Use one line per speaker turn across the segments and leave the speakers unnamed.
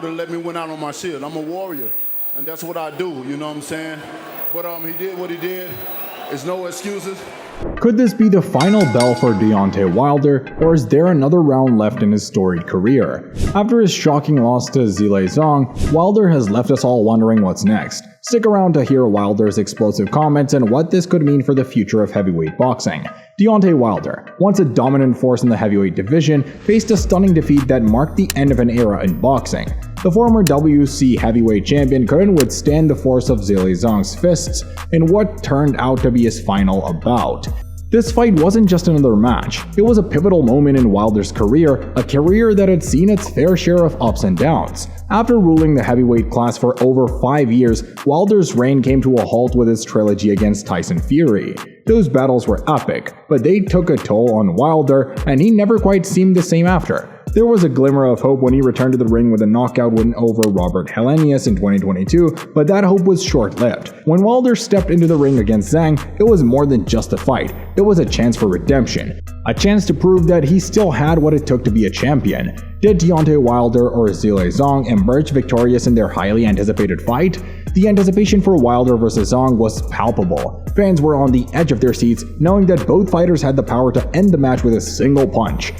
to let me win out on my shield. I'm a warrior, and that's what I do, you know what I'm saying? But he did what he did. There's no excuses.
Could this be the final bell for Deontay Wilder, or is there another round left in his storied career? After his shocking loss to Zhilei Zhang, Wilder has left us all wondering what's next. Stick around to hear Wilder's explosive comments and what this could mean for the future of heavyweight boxing. Deontay Wilder, once a dominant force in the heavyweight division, faced a stunning defeat that marked the end of an era in boxing. The former WC heavyweight champion couldn't withstand the force of Zhilei Zhang's fists in what turned out to be his final bout. This fight wasn't just another match, it was a pivotal moment in Wilder's career, a career that had seen its fair share of ups and downs. After ruling the heavyweight class for over 5 years, Wilder's reign came to a halt with his trilogy against Tyson Fury. Those battles were epic, but they took a toll on Wilder, and he never quite seemed the same after. There was a glimmer of hope when he returned to the ring with a knockout win over Robert Helenius in 2022, but that hope was short-lived. When Wilder stepped into the ring against Zhang, it was more than just a fight, it was a chance for redemption. A chance to prove that he still had what it took to be a champion. Did Deontay Wilder or Zhilei Zhang emerge victorious in their highly anticipated fight? The anticipation for Wilder vs Zhang was palpable. Fans were on the edge of their seats, knowing that both fighters had the power to end the match with a single punch.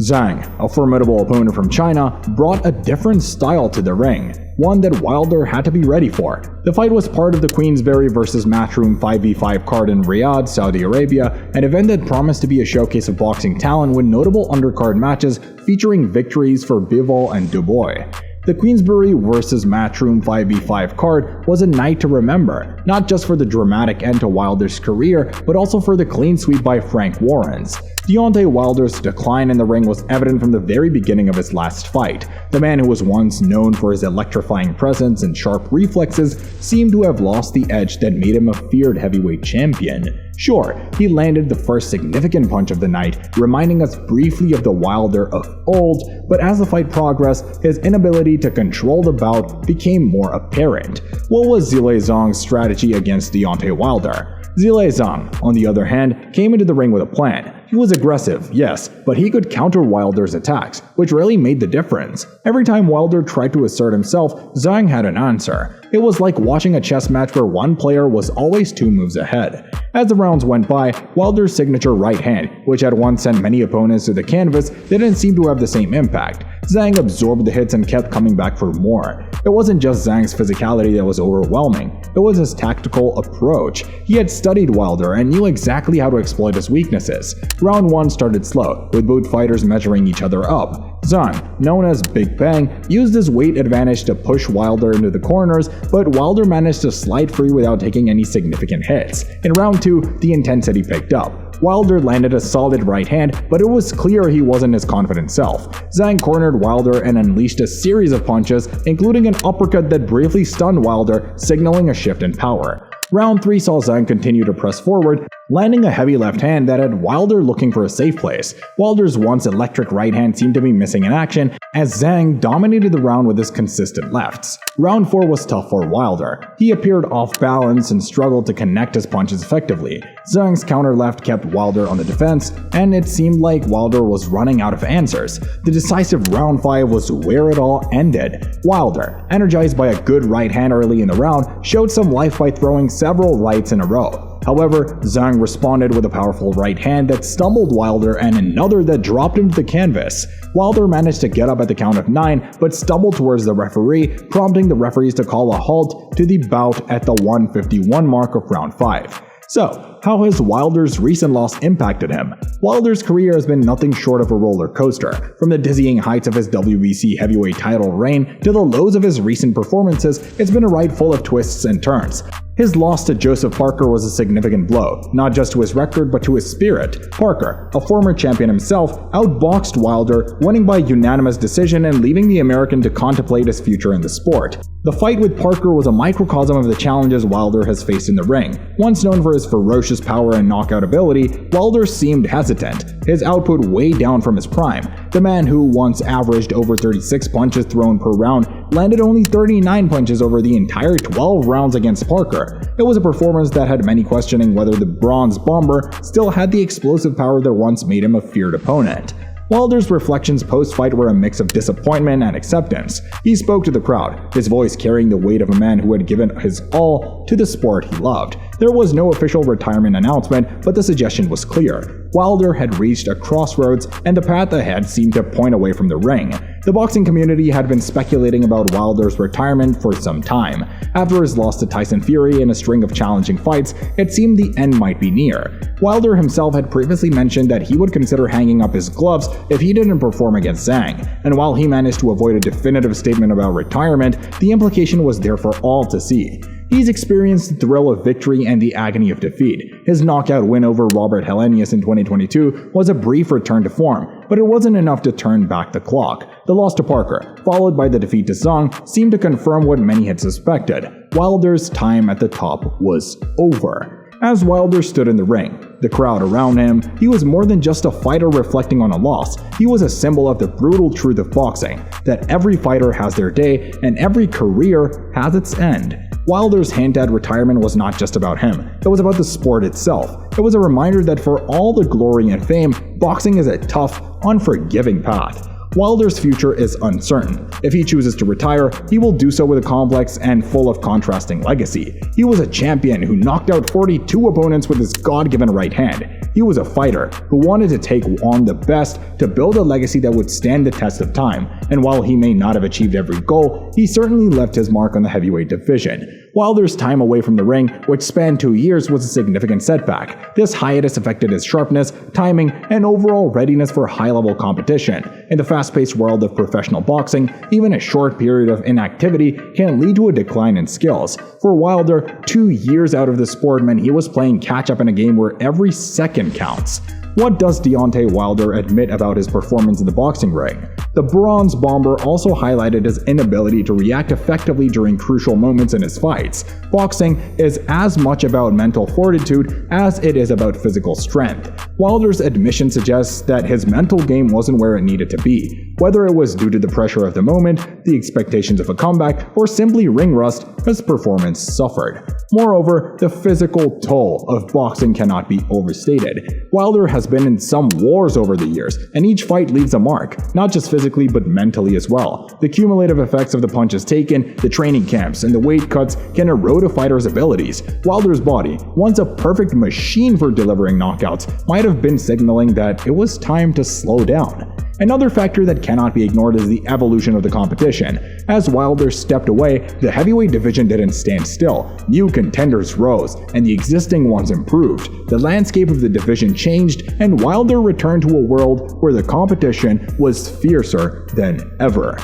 Zhang, a formidable opponent from China, brought a different style to the ring, one that Wilder had to be ready for. The fight was part of the Queensberry vs Matchroom 5v5 card in Riyadh, Saudi Arabia, an event that promised to be a showcase of boxing talent with notable undercard matches featuring victories for Bivol and Dubois. The Queensberry vs Matchroom 5v5 card was a night to remember, not just for the dramatic end to Wilder's career, but also for the clean sweep by Frank Warren's. Deontay Wilder's decline in the ring was evident from the very beginning of his last fight. The man who was once known for his electrifying presence and sharp reflexes seemed to have lost the edge that made him a feared heavyweight champion. Sure, he landed the first significant punch of the night, reminding us briefly of the Wilder of old, but as the fight progressed, his inability to control the bout became more apparent. What was Zhilei Zhang's strategy against Deontay Wilder? Zhilei Zhang, on the other hand, came into the ring with a plan. He was aggressive, yes, but he could counter Wilder's attacks, which really made the difference. Every time Wilder tried to assert himself, Zhang had an answer. It was like watching a chess match where one player was always 2 moves ahead. As the rounds went by, Wilder's signature right hand, which had once sent many opponents to the canvas, didn't seem to have the same impact. Zhang absorbed the hits and kept coming back for more. It wasn't just Zhang's physicality that was overwhelming, it was his tactical approach. He had studied Wilder and knew exactly how to exploit his weaknesses. Round 1 started slow, with both fighters measuring each other up. Zhang, known as Big Bang, used his weight advantage to push Wilder into the corners, but Wilder managed to slide free without taking any significant hits. In round 2, the intensity picked up. Wilder landed a solid right hand, but it was clear he wasn't his confident self. Zhang cornered Wilder and unleashed a series of punches, including an uppercut that briefly stunned Wilder, signaling a shift in power. Round 3 saw Zhang continue to press forward, landing a heavy left hand that had Wilder looking for a safe place. Wilder's once electric right hand seemed to be missing in action, as Zhang dominated the round with his consistent lefts. Round 4 was tough for Wilder. He appeared off balance and struggled to connect his punches effectively. Zhang's counter left kept Wilder on the defense, and it seemed like Wilder was running out of answers. The decisive round 5 was where it all ended. Wilder, energized by a good right hand early in the round, showed some life by throwing several rights in a row. However, Zhang responded with a powerful right hand that stumbled Wilder and another that dropped him to the canvas. Wilder managed to get up at the count of 9, but stumbled towards the referee, prompting the referees to call a halt to the bout at the 151 mark of round 5. So, how has Wilder's recent loss impacted him? Wilder's career has been nothing short of a roller coaster. From the dizzying heights of his WBC heavyweight title reign to the lows of his recent performances, it's been a ride full of twists and turns. His loss to Joseph Parker was a significant blow, not just to his record but to his spirit. Parker, a former champion himself, outboxed Wilder, winning by unanimous decision and leaving the American to contemplate his future in the sport. The fight with Parker was a microcosm of the challenges Wilder has faced in the ring. Once known for his ferocious power and knockout ability, Wilder seemed hesitant, his output way down from his prime. The man who once averaged over 36 punches thrown per round landed only 39 punches over the entire 12 rounds against Parker. It was a performance that had many questioning whether the Bronze Bomber still had the explosive power that once made him a feared opponent. Wilder's reflections post-fight were a mix of disappointment and acceptance. He spoke to the crowd, his voice carrying the weight of a man who had given his all to the sport he loved. There was no official retirement announcement, but the suggestion was clear. Wilder had reached a crossroads, and the path ahead seemed to point away from the ring. The boxing community had been speculating about Wilder's retirement for some time. After his loss to Tyson Fury in a string of challenging fights, it seemed the end might be near. Wilder himself had previously mentioned that he would consider hanging up his gloves if he didn't perform against Zhang, and while he managed to avoid a definitive statement about retirement, the implication was there for all to see. He's experienced the thrill of victory and the agony of defeat. His knockout win over Robert Helenius in 2022 was a brief return to form, but it wasn't enough to turn back the clock. The loss to Parker, followed by the defeat to Zhang, seemed to confirm what many had suspected. Wilder's time at the top was over. As Wilder stood in the ring, the crowd around him, he was more than just a fighter reflecting on a loss. He was a symbol of the brutal truth of boxing, that every fighter has their day and every career has its end. Wilder's hint at retirement was not just about him, it was about the sport itself. It was a reminder that for all the glory and fame, boxing is a tough, unforgiving path. Wilder's future is uncertain. If he chooses to retire, he will do so with a complex and full of contrasting legacy. He was a champion who knocked out 42 opponents with his God-given right hand. He was a fighter who wanted to take on the best to build a legacy that would stand the test of time, and while he may not have achieved every goal, he certainly left his mark on the heavyweight division. Wilder's time away from the ring, which spanned 2 years, was a significant setback. This hiatus affected his sharpness, timing, and overall readiness for high-level competition. In the fast-paced world of professional boxing, even a short period of inactivity can lead to a decline in skills. For Wilder, 2 years out of the sport meant he was playing catch-up in a game where every second counts. What does Deontay Wilder admit about his performance in the boxing ring? The Bronze Bomber also highlighted his inability to react effectively during crucial moments in his fights. Boxing is as much about mental fortitude as it is about physical strength. Wilder's admission suggests that his mental game wasn't where it needed to be. Whether it was due to the pressure of the moment, the expectations of a comeback, or simply ring rust, his performance suffered. Moreover, the physical toll of boxing cannot be overstated. Wilder has been in some wars over the years, and each fight leaves a mark, not just physically but mentally as well. The cumulative effects of the punches taken, the training camps, and the weight cuts can erode a fighter's abilities. Wilder's body, once a perfect machine for delivering knockouts, might have been signaling that it was time to slow down. Another factor that cannot be ignored is the evolution of the competition. As Wilder stepped away, the heavyweight division didn't stand still. New contenders rose, and the existing ones improved. The landscape of the division changed, and Wilder returned to a world where the competition was fiercer than ever.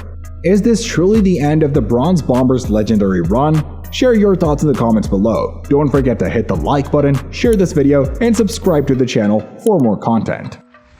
Is this truly the end of the Bronze Bomber's legendary run? Share your thoughts in the comments below. Don't forget to hit the like button, share this video, and subscribe to the channel for more content.